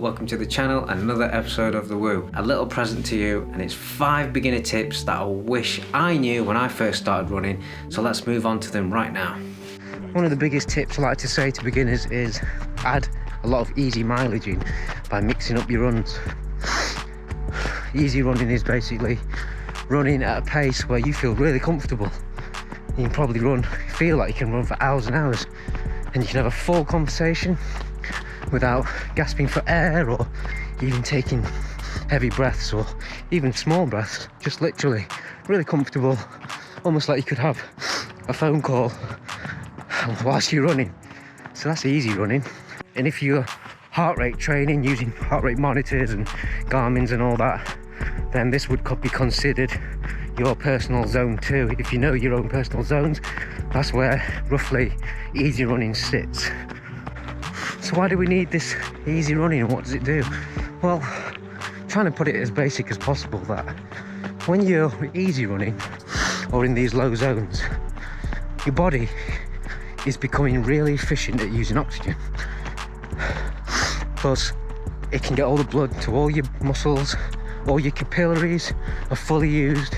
welcome to the channel and another episode of The Woo. A little present to you, and it's 5 beginner tips that I wish I knew when I first started running, so let's move on to them right now. One of the biggest tips I like to say to beginners is add a lot of easy mileage in by mixing up your runs. Easy running is basically running at a pace where you feel really comfortable. You can probably feel like you can run for hours and hours, and you can have a full conversation without gasping for air or even taking heavy breaths or even small breaths. Just literally really comfortable, almost like you could have a phone call whilst you're running. So that's easy running. And if you're heart rate training using heart rate monitors and Garmin's and all that, then this would be considered your personal zone 2. If you know your own personal zones, that's where roughly easy running sits. So why do we need this easy running, and what does it do? Well, trying to put it as basic as possible, that when you're easy running or in these low zones, your body is becoming really efficient at using oxygen. Plus, it can get all the blood to all your muscles, all your capillaries are fully used,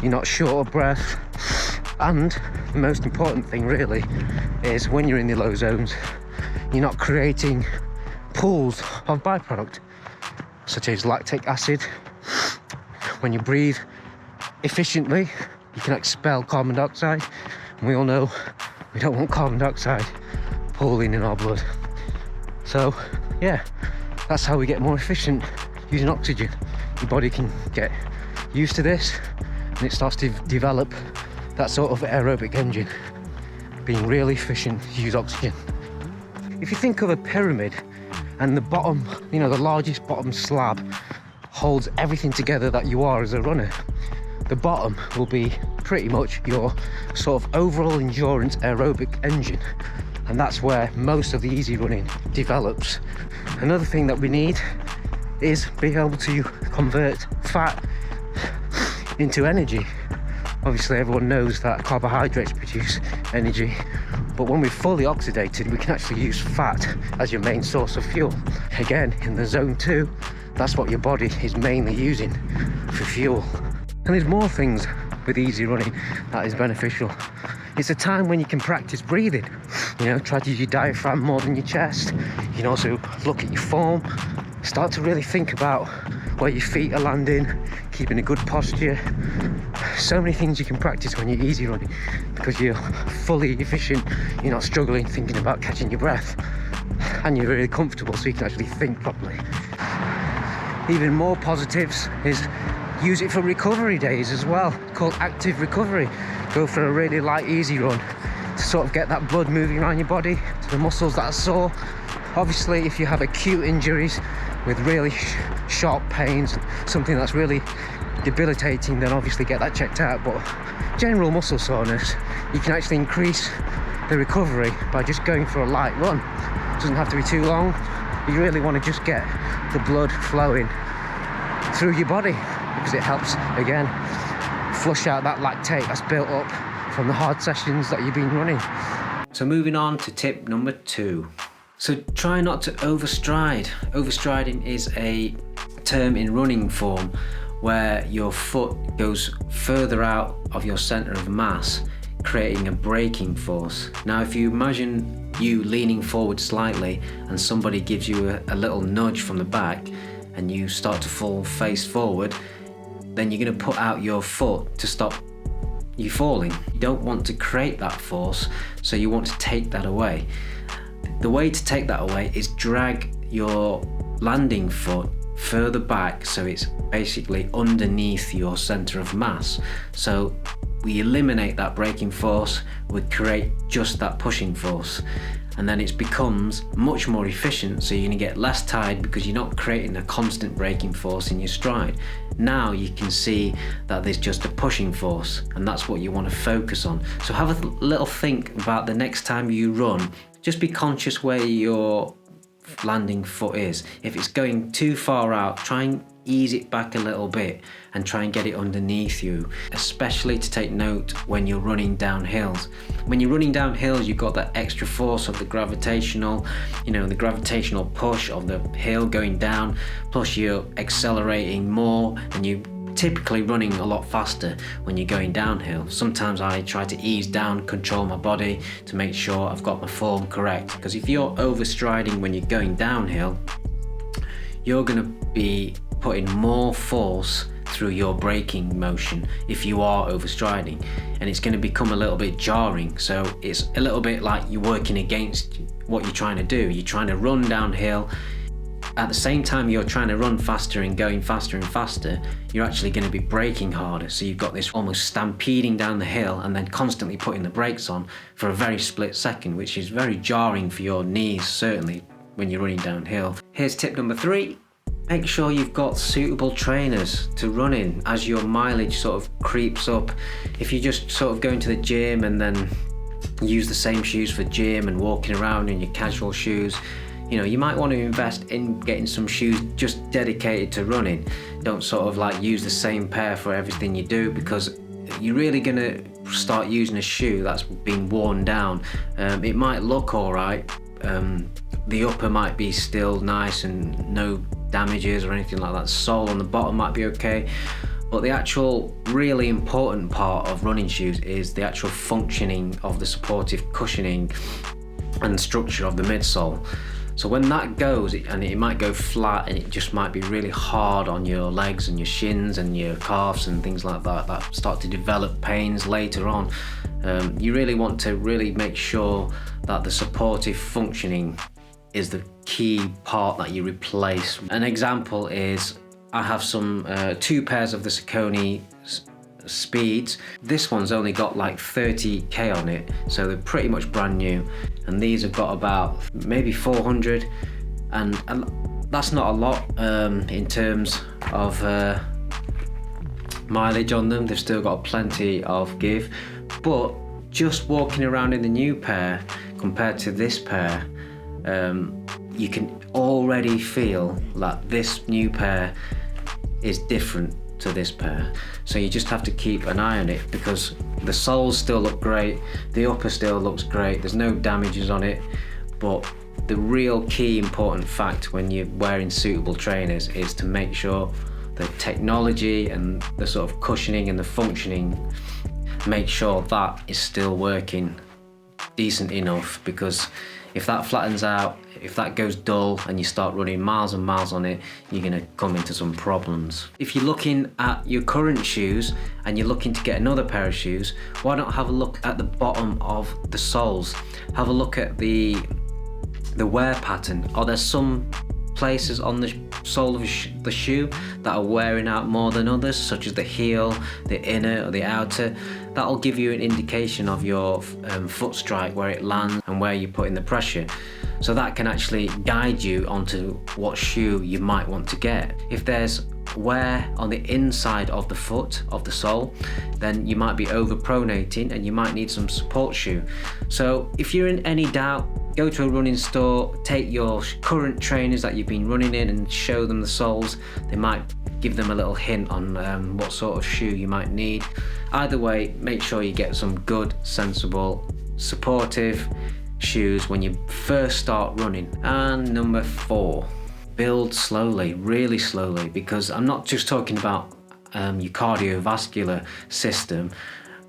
you're not short of breath, and the most important thing really is when you're in the low zones, you're not creating pools of byproduct such as lactic acid. When you breathe efficiently, you can expel carbon dioxide, and we all know we don't want carbon dioxide pooling in our blood. So yeah, that's how we get more efficient using oxygen. Your body can get used to this, and it starts to develop that sort of aerobic engine, being really efficient to use oxygen. If you think of a pyramid, and the bottom, the largest bottom slab holds everything together that you are as a runner, the bottom will be pretty much your sort of overall endurance aerobic engine, and that's where most of the easy running develops. Another thing that we need is being able to convert fat into energy. Obviously everyone knows that carbohydrates produce energy, but when we're fully oxidated, we can actually use fat as your main source of fuel. Again, in the zone 2, that's what your body is mainly using for fuel. And there's more things with easy running that is beneficial. It's a time when you can practice breathing. Try to use your diaphragm more than your chest. You can also look at your form, start to really think about where your feet are landing, keeping a good posture. So many things you can practice when you're easy running because you're fully efficient, you're not struggling thinking about catching your breath, and you're really comfortable so you can actually think properly. Even more positives is use it for recovery days as well, called active recovery. Go for a really light easy run to sort of get that blood moving around your body to the muscles that are sore. Obviously if you have acute injuries with really sharp pains, something that's really debilitating, then obviously get that checked out. But general muscle soreness, you can actually increase the recovery by just going for a light run. It doesn't have to be too long. You really want to just get the blood flowing through your body because it helps, again, flush out that lactate that's built up from the hard sessions that you've been running. So moving on to tip number 2. So try not to overstride. Overstriding is a term in running form where your foot goes further out of your center of mass, creating a braking force. Now if you imagine you leaning forward slightly and somebody gives you a little nudge from the back and you start to fall face forward, then you're going to put out your foot to stop you falling. You don't want to create that force, so you want to take that away. The way to take that away is drag your landing foot further back so it's basically underneath your center of mass. So we eliminate that braking force, we create just that pushing force, and then it becomes much more efficient, so you're going to get less tired because you're not creating a constant braking force in your stride. Now you can see that there's just a pushing force, and that's what you want to focus on. So have a little think about the next time you run. Just be conscious where your landing foot is. If it's going too far out, try and ease it back a little bit and try and get it underneath you, especially to take note when you're running down hills. When you're running down hills, you've got that extra force of the gravitational, the gravitational push of the hill going down, plus you're accelerating more and you typically running a lot faster when you're going downhill. Sometimes I try to ease down, control my body to make sure I've got my form correct, because if you're overstriding when you're going downhill, you're going to be putting more force through your braking motion if you are overstriding, and it's going to become a little bit jarring. So it's a little bit like you're working against what you're trying to do. You're trying to run downhill. At the same time you're trying to run faster and going faster and faster, you're actually going to be braking harder. So you've got this almost stampeding down the hill and then constantly putting the brakes on for a very split second, which is very jarring for your knees, certainly when you're running downhill. Here's tip number 3. Make sure you've got suitable trainers to run in as your mileage sort of creeps up. If you just sort of go into the gym and then use the same shoes for gym and walking around in your casual shoes, you might want to invest in getting some shoes just dedicated to running. Don't sort of like use the same pair for everything you do, because you're really going to start using a shoe that's been worn down. It might look alright, the upper might be still nice and no damages or anything like that, the sole on the bottom might be okay, but the actual really important part of running shoes is the actual functioning of the supportive cushioning and structure of the midsole. So when that goes, and it might go flat and it just might be really hard on your legs and your shins and your calves and things like that start to develop pains later on. You really want to really make sure that the supportive functioning is the key part that you replace. An example is I have some 2 pairs of the Saucony Speeds. This one's only got like 30k on it, so they're pretty much brand new, and these have got about maybe 400, and that's not a lot in terms of mileage on them. They've still got plenty of give, but just walking around in the new pair compared to this pair, you can already feel that this new pair is different to this pair. So you just have to keep an eye on it, because the soles still look great, the upper still looks great, there's no damages on it, but the real key important fact when you're wearing suitable trainers is to make sure the technology and the sort of cushioning and the functioning, make sure that is still working decent enough, because if that flattens out, if that goes dull and you start running miles and miles on it, you're going to come into some problems. If you're looking at your current shoes and you're looking to get another pair of shoes, why not have a look at the bottom of the soles? Have a look at the wear pattern. Are there some places on the sole of the shoe that are wearing out more than others, such as the heel, the inner or the outer? That'll give you an indication of your foot strike, where it lands and where you're putting the pressure. So that can actually guide you onto what shoe you might want to get. If there's wear on the inside of the foot, of the sole, then you might be overpronating and you might need some support shoe. So if you're in any doubt, go to a running store, take your current trainers that you've been running in and show them the soles. They might give them a little hint on what sort of shoe you might need. Either way, make sure you get some good, sensible, supportive shoes when you first start running. And number 4, build slowly, really slowly, because I'm not just talking about your cardiovascular system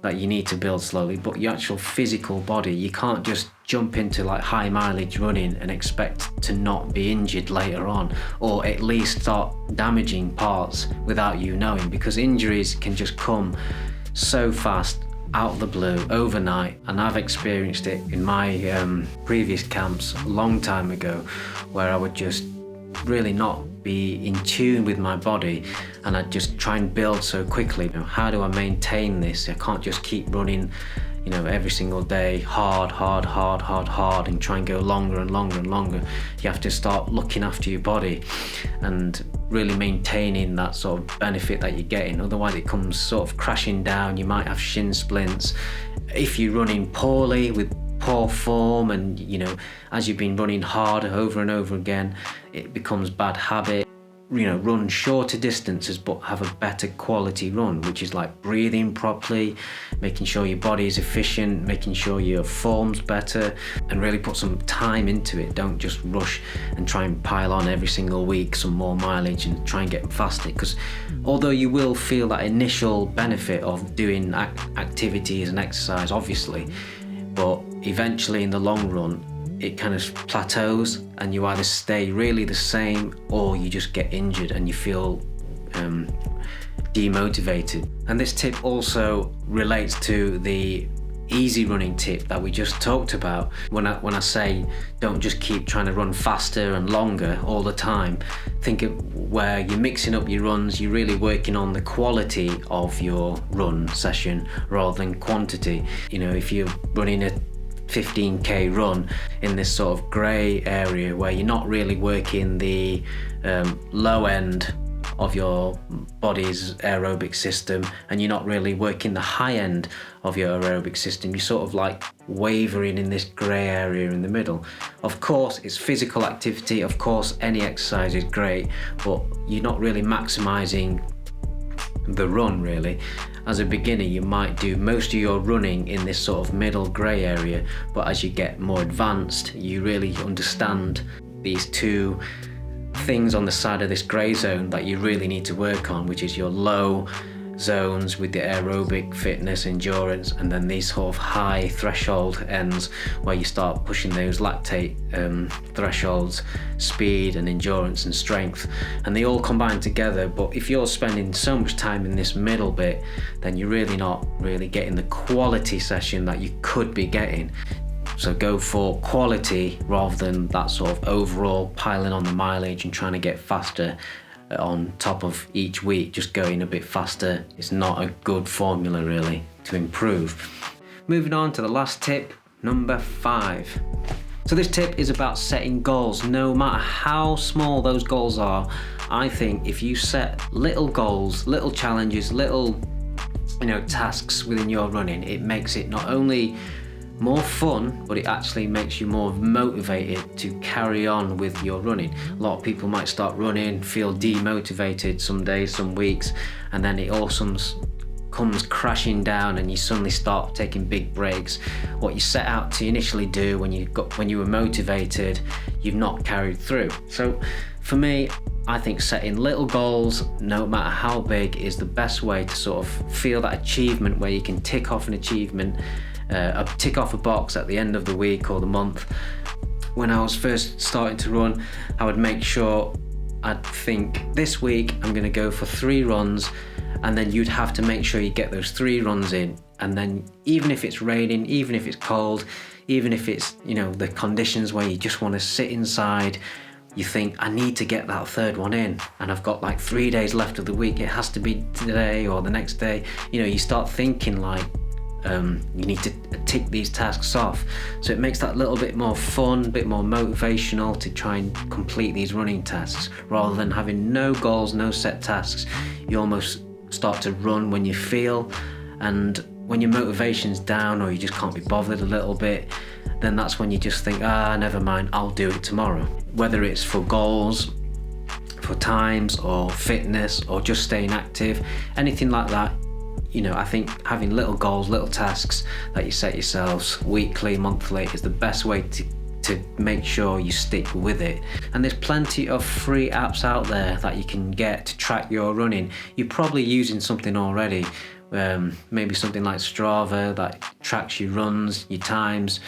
that you need to build slowly, but your actual physical body. You can't just jump into like high mileage running and expect to not be injured later on, or at least start damaging parts without you knowing, because injuries can just come so fast, out of the blue, overnight. And I've experienced it in my previous camps a long time ago, where I would just really not be in tune with my body, and I'd just try and build so quickly. How do I maintain this? I can't just keep running every single day hard and try and go longer and longer and longer. You have to start looking after your body and really maintaining that sort of benefit that you're getting. Otherwise it comes sort of crashing down. You might have shin splints if you're running poorly, with poor form, and as you've been running hard over and over again, it becomes bad habit. run shorter distances but have a better quality run, which is like breathing properly, making sure your body is efficient, making sure your form's better, and really put some time into it. Don't just rush and try and pile on every single week some more mileage and try and get faster, because although you will feel that initial benefit of doing activities and exercise, obviously, but eventually in the long run it kind of plateaus and you either stay really the same or you just get injured and you feel demotivated. And this tip also relates to the easy running tip that we just talked about. When I say don't just keep trying to run faster and longer all the time, think of where you're mixing up your runs, you're really working on the quality of your run session rather than quantity. If you're running a 15k run in this sort of grey area where you're not really working the low end of your body's aerobic system and you're not really working the high end of your aerobic system, you're sort of like wavering in this grey area in the middle. Of course it's physical activity, of course any exercise is great, but you're not really maximising the run really. As a beginner, you might do most of your running in this sort of middle grey area, but as you get more advanced, you really understand these two things on the side of this grey zone that you really need to work on, which is your low zones with the aerobic fitness, endurance, and then these sort of high threshold ends where you start pushing those lactate thresholds, speed and endurance and strength, and they all combine together. But if you're spending so much time in this middle bit, then you're really not really getting the quality session that you could be getting. So go for quality rather than that sort of overall piling on the mileage and trying to get faster on top of each week, just going a bit faster. It's not a good formula really to improve. Moving on to the last tip, number 5. So this tip is about setting goals, no matter how small those goals are. I think if you set little goals, little challenges, little tasks within your running, it makes it not only more fun, but it actually makes you more motivated to carry on with your running. A lot of people might start running, feel demotivated some days, some weeks, and then it all comes crashing down and you suddenly start taking big breaks. What you set out to initially do when you were motivated, you've not carried through. So for me, I think setting little goals, no matter how big, is the best way to sort of feel that achievement where you can tick off an achievement, tick off a box at the end of the week or the month. When I was first starting to run, I would make sure I'd think this week I'm going to go for 3 runs, and then you'd have to make sure you get those 3 runs in. And then even if it's raining, even if it's cold, even if it's the conditions where you just want to sit inside, you think I need to get that 3rd one in and I've got like 3 days left of the week, it has to be today or the next day. You start thinking like you need to tick these tasks off. So it makes that little bit more fun, a bit more motivational to try and complete these running tasks. Rather than having no goals, no set tasks, you almost start to run when you feel, and when your motivation's down or you just can't be bothered a little bit, then that's when you just think, never mind, I'll do it tomorrow. Whether it's for goals, for times, or fitness, or just staying active, anything like that, I think having little goals, little tasks that you set yourselves weekly, monthly, is the best way to make sure you stick with it. And there's plenty of free apps out there that you can get to track your running. You're probably using something already, maybe something like Strava that tracks your runs, your times,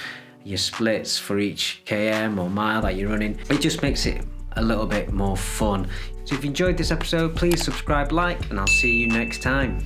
your splits for each km or mile that you're running. It just makes it a little bit more fun. So if you enjoyed this episode, please subscribe, like, and I'll see you next time.